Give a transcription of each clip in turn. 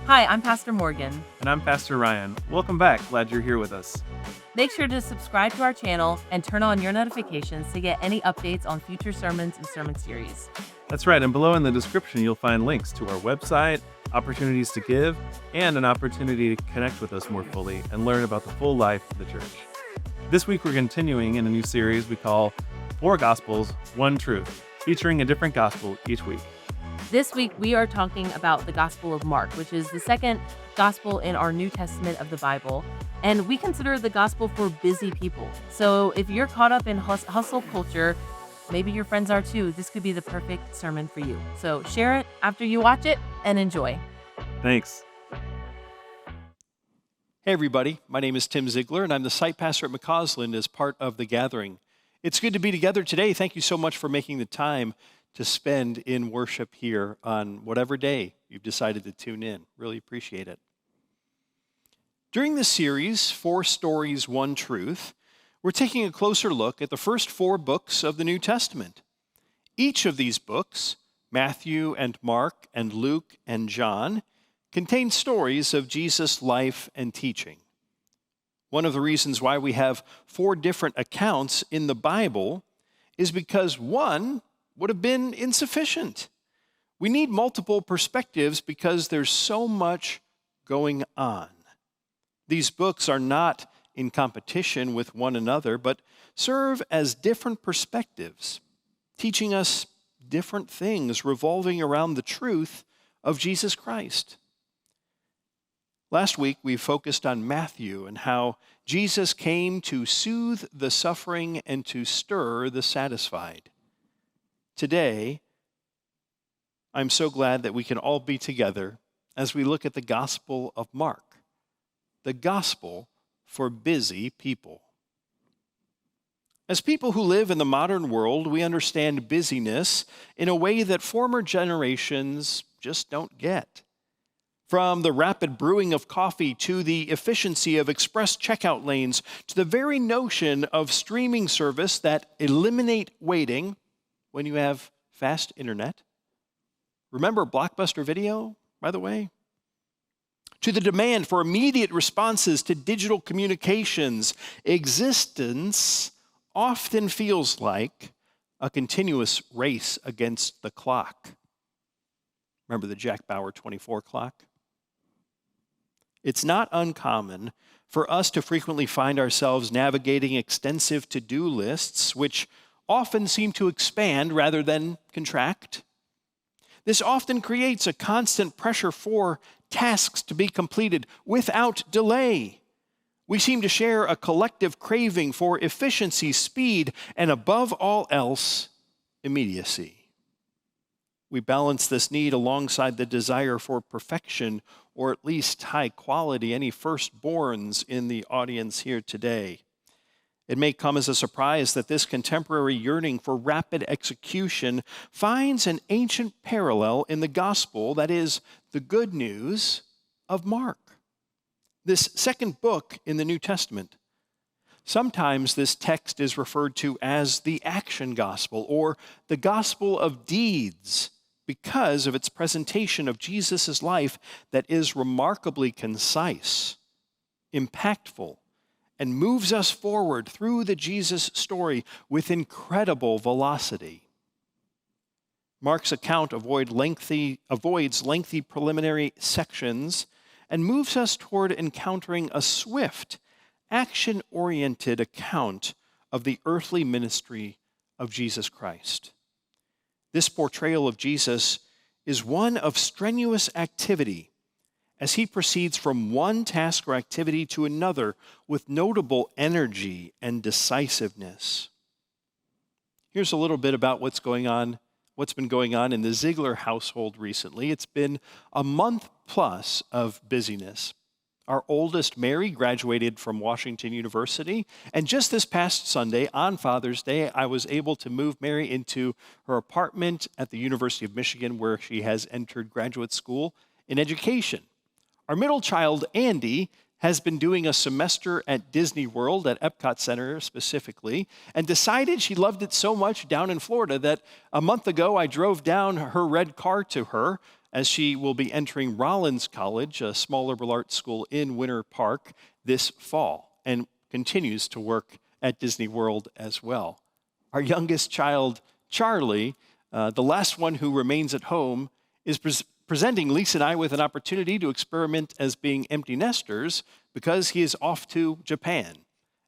Hi, I'm Pastor Morgan. And I'm Pastor Ryan. Welcome back. Glad you're here with us. Make sure to subscribe to our channel and turn on your notifications to get any updates on future sermons and sermon series. That's right. And below in the description, you'll find links to our website, opportunities to give, and an opportunity to connect with us more fully and learn about the full life of the church. This week, we're continuing in a new series we call 4 Gospels, 1 Truth, featuring a different gospel each week. This week, we are talking about the Gospel of Mark, which is the second gospel in our New Testament of the Bible. And we consider the gospel for busy people. So if you're caught up in hustle culture, maybe your friends are too, this could be the perfect sermon for you. So share it after you watch it and enjoy. Thanks. Hey everybody, my name is Tim Ziegler and I'm the site pastor at McCausland as part of The Gathering. It's good to be together today. Thank you so much for making the time to spend in worship here on whatever day you've decided to tune in. Really appreciate it. During this series, 4 Stories, 1 Truth, we're taking a closer look at the first 4 books of the New Testament. Each of these books, Matthew and Mark and Luke and John, contain stories of Jesus' life and teaching. One of the reasons why we have 4 different accounts in the Bible is because one would have been insufficient. We need multiple perspectives because there's so much going on. These books are not in competition with one another, but serve as different perspectives, teaching us different things revolving around the truth of Jesus Christ. Last week, we focused on Matthew and how Jesus came to soothe the suffering and to stir the satisfied. Today, I'm so glad that we can all be together as we look at the Gospel of Mark, the gospel for busy people. As people who live in the modern world, we understand busyness in a way that former generations just don't get. From the rapid brewing of coffee to the efficiency of express checkout lanes to the very notion of streaming service that eliminate waiting when you have fast internet. Remember Blockbuster Video, by the way? To the demand for immediate responses to digital communications, existence often feels like a continuous race against the clock. Remember the Jack Bauer 24 clock? It's not uncommon for us to frequently find ourselves navigating extensive to-do lists, which often seem to expand rather than contract. This often creates a constant pressure for tasks to be completed without delay. We seem to share a collective craving for efficiency, speed, and above all else, immediacy. We balance this need alongside the desire for perfection, or at least high quality. Any firstborns in the audience here today? It may come as a surprise that this contemporary yearning for rapid execution finds an ancient parallel in the gospel, that is, the good news of Mark, this second book in the New Testament. Sometimes this text is referred to as the action gospel or the gospel of deeds because of its presentation of Jesus' life that is remarkably concise, impactful, and moves us forward through the Jesus story with incredible velocity. Mark's account avoids lengthy preliminary sections and moves us toward encountering a swift, action-oriented account of the earthly ministry of Jesus Christ. This portrayal of Jesus is one of strenuous activity as he proceeds from one task or activity to another with notable energy and decisiveness. Here's a little bit about what's been going on in the Ziegler household recently. It's been a month plus of busyness. Our oldest, Mary, graduated from Washington University, and just this past Sunday, on Father's Day, I was able to move Mary into her apartment at the University of Michigan, where she has entered graduate school in education. Our middle child, Andy, has been doing a semester at Disney World, at Epcot Center specifically, and decided she loved it so much down in Florida that a month ago I drove down her red car to her as she will be entering Rollins College, a small liberal arts school in Winter Park, this fall, and continues to work at Disney World as well. Our youngest child, Charlie, the last one who remains at home, is presenting Lisa and I with an opportunity to experiment as being empty nesters because he is off to Japan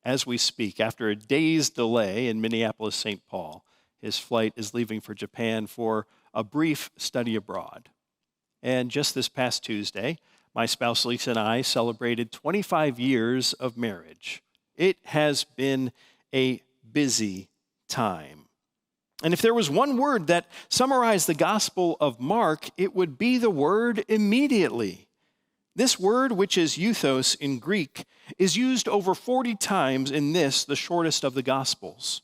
as we speak. After a day's delay in Minneapolis, St. Paul, his flight is leaving for Japan for a brief study abroad. And just this past Tuesday, my spouse Lisa and I celebrated 25 years of marriage. It has been a busy time. And if there was one word that summarized the Gospel of Mark, it would be the word immediately. This word, which is euthos in Greek, is used over 40 times in this, the shortest of the Gospels.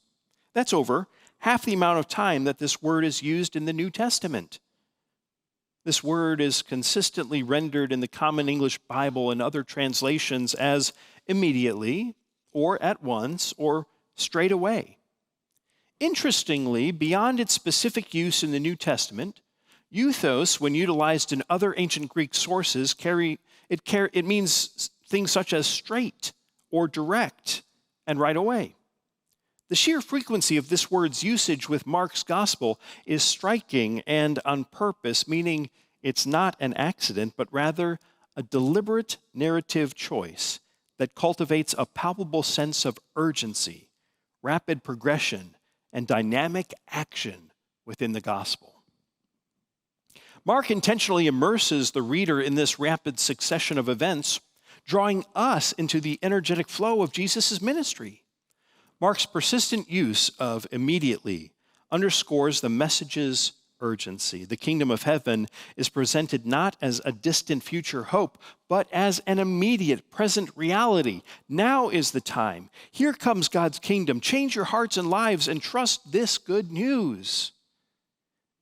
That's over half the amount of time that this word is used in the New Testament. This word is consistently rendered in the Common English Bible and other translations as immediately, or at once, or straight away. Interestingly, beyond its specific use in the New Testament, euthos, when utilized in other ancient Greek sources, it means things such as straight or direct and right away. The sheer frequency of this word's usage with Mark's gospel is striking and on purpose, meaning it's not an accident, but rather a deliberate narrative choice that cultivates a palpable sense of urgency, rapid progression, and dynamic action within the gospel. Mark intentionally immerses the reader in this rapid succession of events, drawing us into the energetic flow of Jesus' ministry. Mark's persistent use of immediately underscores the message's urgency. The kingdom of heaven is presented not as a distant future hope, but as an immediate present reality. Now is the time. Here comes God's kingdom. Change your hearts and lives and trust this good news.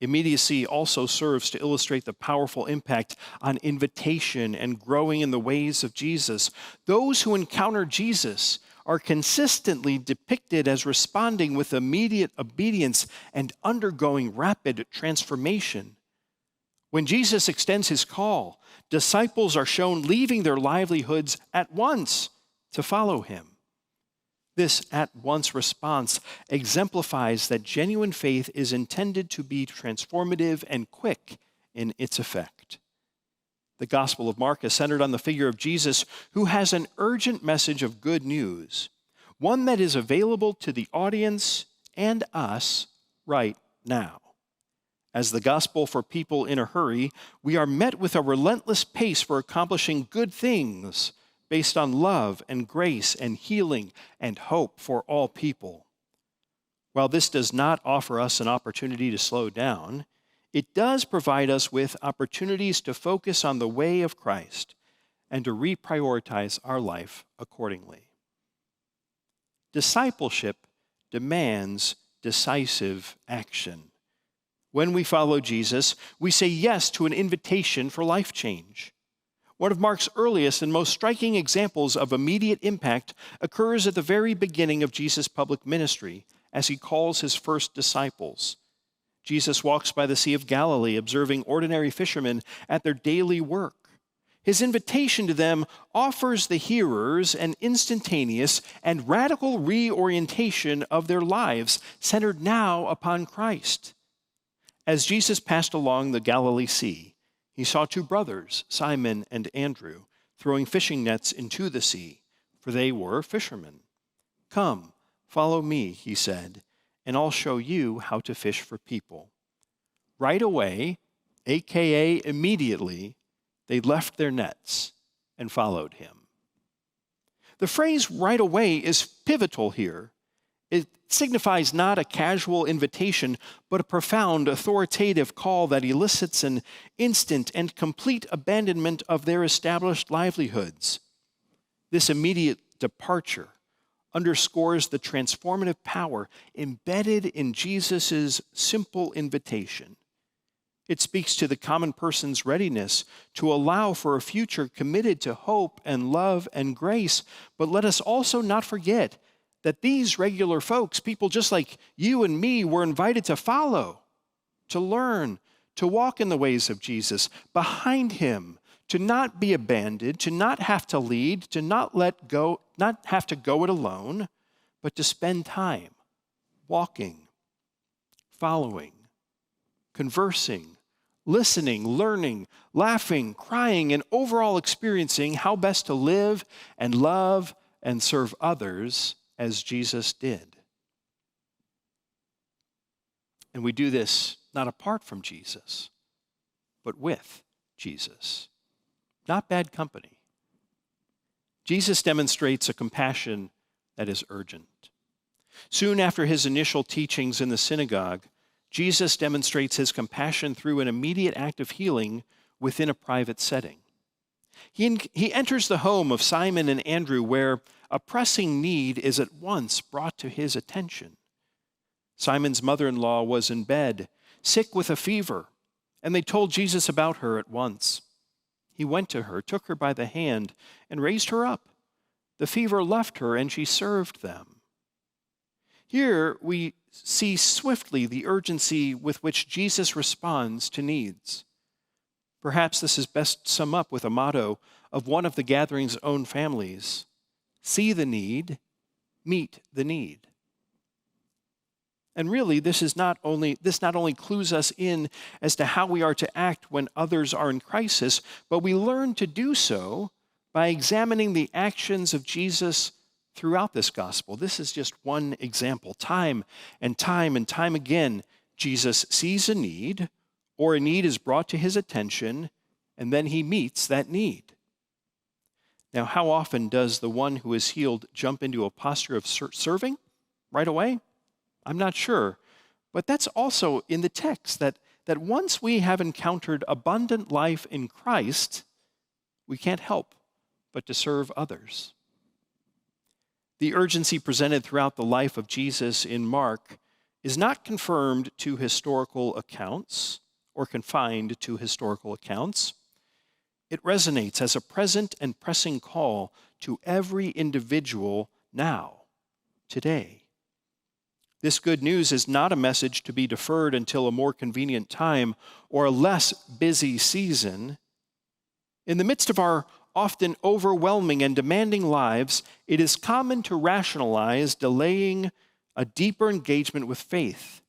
Immediacy also serves to illustrate the powerful impact on invitation and growing in the ways of Jesus. Those who encounter Jesus are consistently depicted as responding with immediate obedience and undergoing rapid transformation. When Jesus extends his call, disciples are shown leaving their livelihoods at once to follow him. This at-once response exemplifies that genuine faith is intended to be transformative and quick in its effect. The Gospel of Mark is centered on the figure of Jesus, who has an urgent message of good news, one that is available to the audience and us right now. As the gospel for people in a hurry, we are met with a relentless pace for accomplishing good things based on love and grace and healing and hope for all people. While this does not offer us an opportunity to slow down, it does provide us with opportunities to focus on the way of Christ and to reprioritize our life accordingly. Discipleship demands decisive action. When we follow Jesus, we say yes to an invitation for life change. One of Mark's earliest and most striking examples of immediate impact occurs at the very beginning of Jesus' public ministry as he calls his first disciples. Jesus walks by the Sea of Galilee, observing ordinary fishermen at their daily work. His invitation to them offers the hearers an instantaneous and radical reorientation of their lives, centered now upon Christ. As Jesus passed along the Galilee Sea, he saw two brothers, Simon and Andrew, throwing fishing nets into the sea, for they were fishermen. "Come, follow me," he said, "and I'll show you how to fish for people." Right away, aka immediately, they left their nets and followed him. The phrase "right away" is pivotal here. It signifies not a casual invitation, but a profound, authoritative call that elicits an instant and complete abandonment of their established livelihoods. This immediate departure underscores the transformative power embedded in Jesus' simple invitation. It speaks to the common person's readiness to allow for a future committed to hope and love and grace. But let us also not forget that these regular folks, people just like you and me, were invited to follow, to learn, to walk in the ways of Jesus, behind him, to not be abandoned, to not have to lead, to not have to go it alone, but to spend time walking, following, conversing, listening, learning, laughing, crying, and overall experiencing how best to live and love and serve others as Jesus did. And we do this not apart from Jesus, but with Jesus. Not bad company. Jesus demonstrates a compassion that is urgent. Soon after his initial teachings in the synagogue, Jesus demonstrates his compassion through an immediate act of healing within a private setting. He enters the home of Simon and Andrew, where a pressing need is at once brought to his attention. Simon's mother-in-law was in bed, sick with a fever, and they told Jesus about her at once. He went to her, took her by the hand, and raised her up. The fever left her, and she served them. Here we see swiftly the urgency with which Jesus responds to needs. Perhaps this is best summed up with a motto of one of the gathering's own families: see the need, meet the need. And really, this not only clues us in as to how we are to act when others are in crisis, but we learn to do so by examining the actions of Jesus throughout this gospel. This is just one example. Time and time and time again, Jesus sees a need, or a need is brought to his attention, and then he meets that need. Now, how often does the one who is healed jump into a posture of serving right away? I'm not sure. But that's also in the text, that once we have encountered abundant life in Christ, we can't help but to serve others. The urgency presented throughout the life of Jesus in Mark is not confirmed to historical accounts or confined to historical accounts. It resonates as a present and pressing call to every individual now, today. This good news is not a message to be deferred until a more convenient time or a less busy season. In the midst of our often overwhelming and demanding lives, it is common to rationalize delaying a deeper engagement with faith,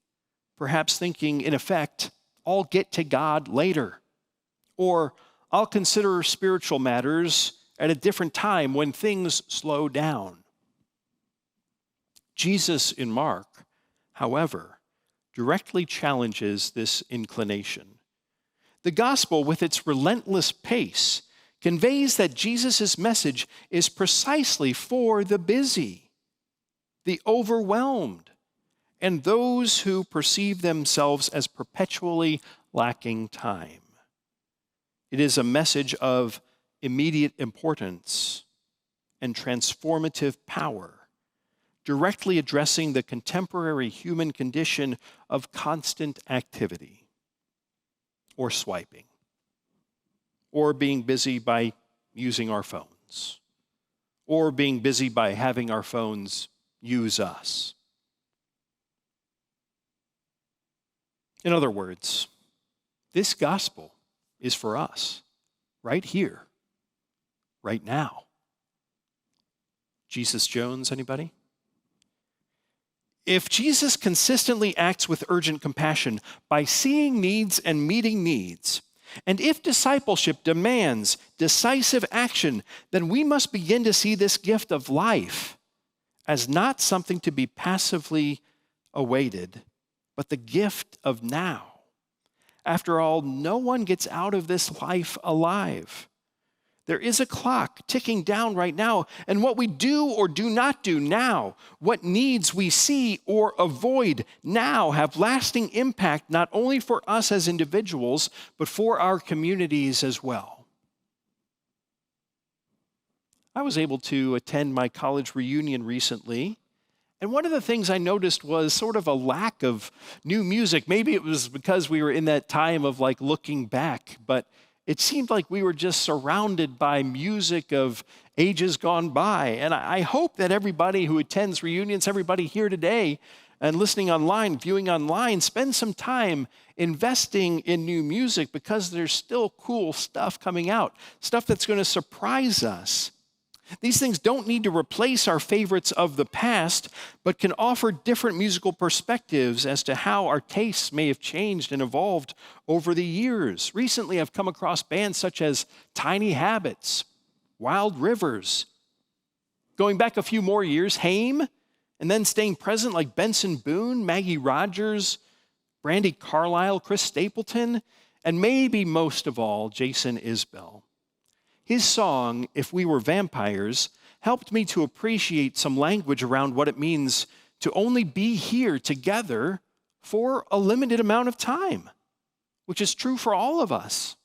perhaps thinking, in effect, I'll get to God later, or I'll consider spiritual matters at a different time when things slow down. Jesus in Mark, however, directly challenges this inclination. The gospel, with its relentless pace, conveys that Jesus' message is precisely for the busy, the overwhelmed, and those who perceive themselves as perpetually lacking time. It is a message of immediate importance and transformative power, directly addressing the contemporary human condition of constant activity, or swiping, or being busy by using our phones, or being busy by having our phones use us. In other words, this gospel is for us, right here, right now. Jesus Jones, anybody? If Jesus consistently acts with urgent compassion by seeing needs and meeting needs, and if discipleship demands decisive action, then we must begin to see this gift of life as not something to be passively awaited, but the gift of now. After all, no one gets out of this life alive. There is a clock ticking down right now, and what we do or do not do now, what needs we see or avoid now, have lasting impact not only for us as individuals, but for our communities as well. I was able to attend my college reunion recently, And one of the things I noticed was sort of a lack of new music. Maybe it was because we were in that time of like looking back, but it seemed like we were just surrounded by music of ages gone by. And I hope that everybody who attends reunions, everybody here today and listening online, viewing online, spend some time investing in new music, because there's still cool stuff coming out, stuff that's going to surprise us. These things don't need to replace our favorites of the past, but can offer different musical perspectives as to how our tastes may have changed and evolved over the years. Recently, I've come across bands such as Tiny Habits, Wild Rivers. Going back a few more years, Haim, and then staying present like Benson Boone, Maggie Rogers, Brandy Carlisle, Chris Stapleton, and maybe most of all, Jason Isbell. His song, If We Were Vampires, helped me to appreciate some language around what it means to only be here together for a limited amount of time, which is true for all of us.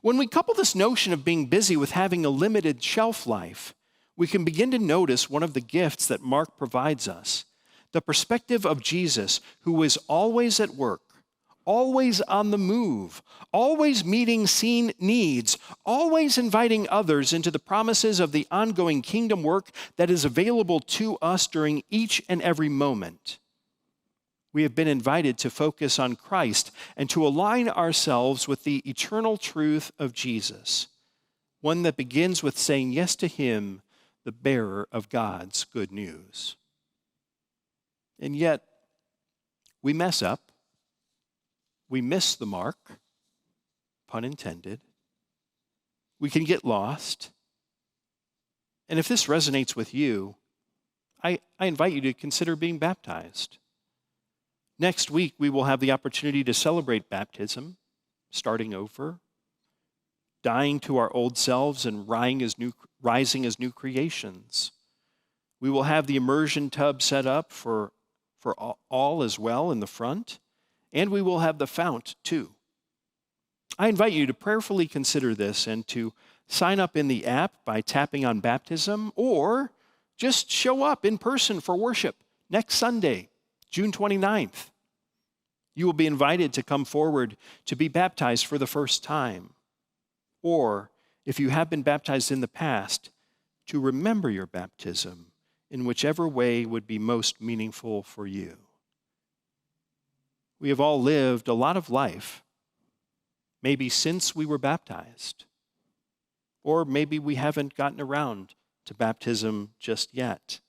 When we couple this notion of being busy with having a limited shelf life, we can begin to notice one of the gifts that Mark provides us, the perspective of Jesus, who was always at work, always on the move, always meeting seen needs, always inviting others into the promises of the ongoing kingdom work that is available to us during each and every moment. We have been invited to focus on Christ and to align ourselves with the eternal truth of Jesus, one that begins with saying yes to Him, the bearer of God's good news. And yet, we mess up. We miss the mark, pun intended. We can get lost. And if this resonates with you, I invite you to consider being baptized. Next week, we will have the opportunity to celebrate baptism, starting over, dying to our old selves and rising as new creations. We will have the immersion tub set up for all as well in the front. And we will have the fount too. I invite you to prayerfully consider this and to sign up in the app by tapping on baptism, or just show up in person for worship next Sunday, June 29th. You will be invited to come forward to be baptized for the first time. Or, if you have been baptized in the past, to remember your baptism in whichever way would be most meaningful for you. We have all lived a lot of life, maybe since we were baptized, or maybe we haven't gotten around to baptism just yet.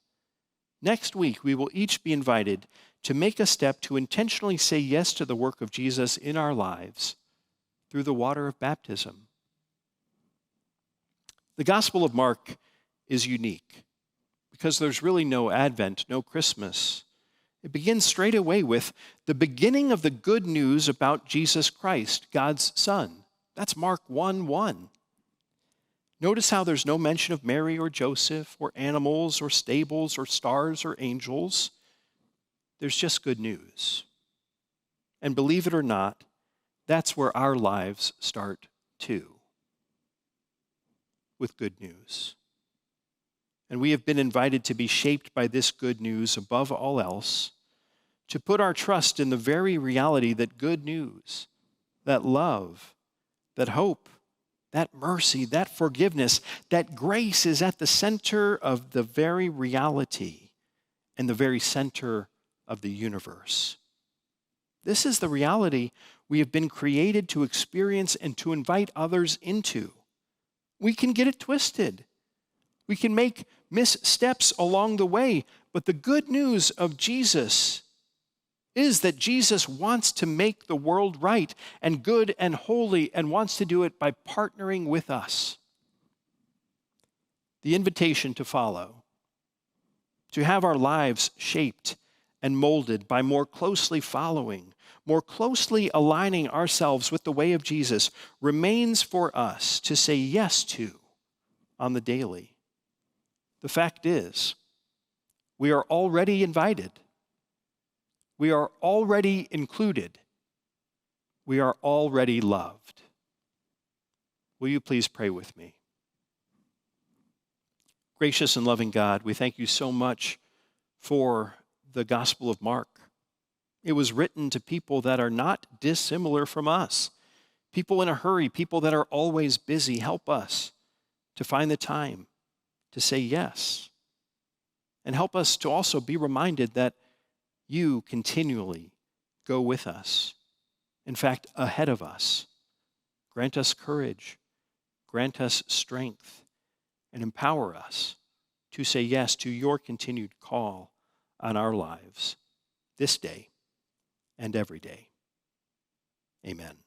Next week, we will each be invited to make a step to intentionally say yes to the work of Jesus in our lives through the water of baptism. The Gospel of Mark is unique because there's really no Advent, no Christmas. It begins straight away with the beginning of the good news about Jesus Christ, God's Son. That's Mark 1:1. Notice how there's no mention of Mary or Joseph or animals or stables or stars or angels. There's just good news. And believe it or not, that's where our lives start too, with good news. And we have been invited to be shaped by this good news above all else, to put our trust in the very reality that good news, that love, that hope, that mercy, that forgiveness, that grace is at the center of the very reality and the very center of the universe. This is the reality we have been created to experience and to invite others into. We can get it twisted. We can make missteps along the way, but the good news of Jesus is that Jesus wants to make the world right and good and holy and wants to do it by partnering with us. The invitation to follow, to have our lives shaped and molded by more closely following, more closely aligning ourselves with the way of Jesus, remains for us to say yes to on the daily. The fact is, we are already invited. We are already included. We are already loved. Will you please pray with me? Gracious and loving God, we thank you so much for the Gospel of Mark. It was written to people that are not dissimilar from us, people in a hurry, people that are always busy. Help us to find the time to say yes. And help us to also be reminded that you continually go with us. In fact, ahead of us. Grant us courage, grant us strength, and empower us to say yes to your continued call on our lives this day and every day. Amen.